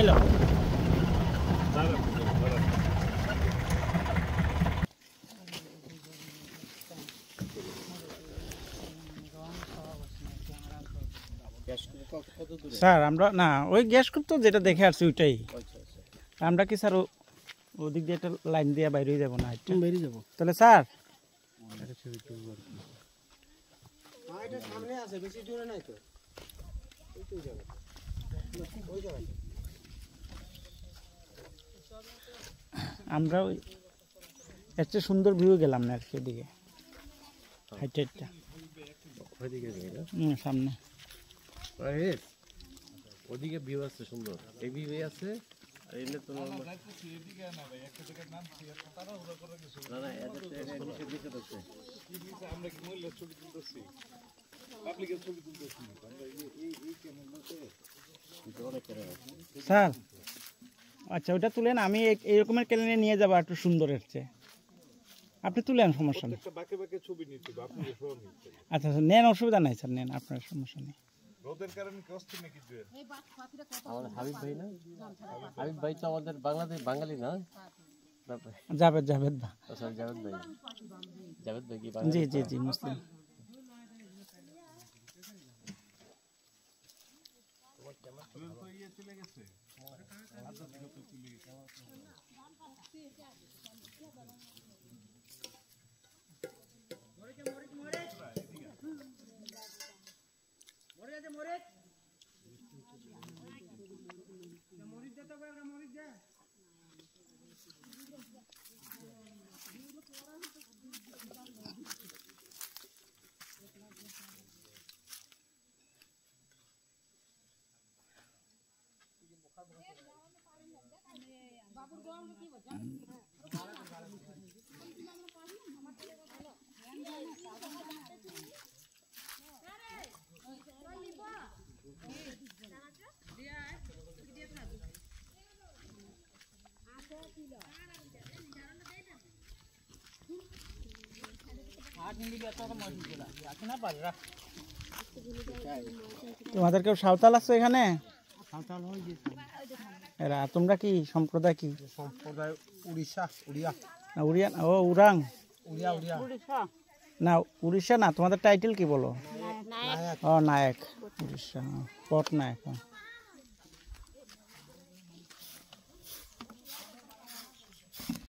যাইলো sir আমরা না ওই গ্যাস কূপ তো যেটা দেখে আসছি ওইটাই আমরা কি স্যার ওদিক দিয়ে একটা লাইন দিয়ে বাইরে যাবো না একটু বাইরে যাবো তাহলে স্যার সামনে আছে বেশি দূরে নাই তো আমরা ওই একটা সুন্দর ভিউ গেলাম না আর কি ওদিকে হাইটেডটা সামনে ওদিকে ভিউ আছে সুন্দর এই ভিউ আছে আর এনে তো না না এদের দিকে আছে আমরা কি মূল্য ছবি তুলতেছি পাবলিকের ছবি তুলতেছি আমরা এই ক্যামেরাতে স্যার আচ্ছা ওটা তুলেন আমি এইরকমের ক্যামেরা নিয়ে যাবো একটু সুন্দরের চেয়ে আপনি তুলেন সমস্যা নেই বাঁকে বাঁকে ছবি নিতে হবে আপনি সহ নিতে আচ্ছা আচ্ছা নেন অসুবিধা নাই স্যার নেন আপনার সমস্যা নেই রোদের কারণে কষ্ট নাকি জুয়েল আমাদের হাবিব ভাই না হাবিব ভাই তো আমাদের বাঙালি না জাভেদ জাভেদ ভাই আচ্ছা জাভেদ ভাই কি জি জি জি মুসলিম তোমার ক্যামেরা তো ইয়ে চলে গেছে আদা দিকে তো চলে গেছে তোমাদের কেউ সাঁওতাল আছে এখানে এরা তোমরা কি সম্প্রদায় কি সম্প্রদায় উড়িষ্যা উড়িয়া না উড়িয়া ও উরাং উড়িয়া উড়িয়া না উড়িষ্যা না তোমাদের টাইটেল কি বলো ও নায়ক উড়িষ্যা পট নায়ক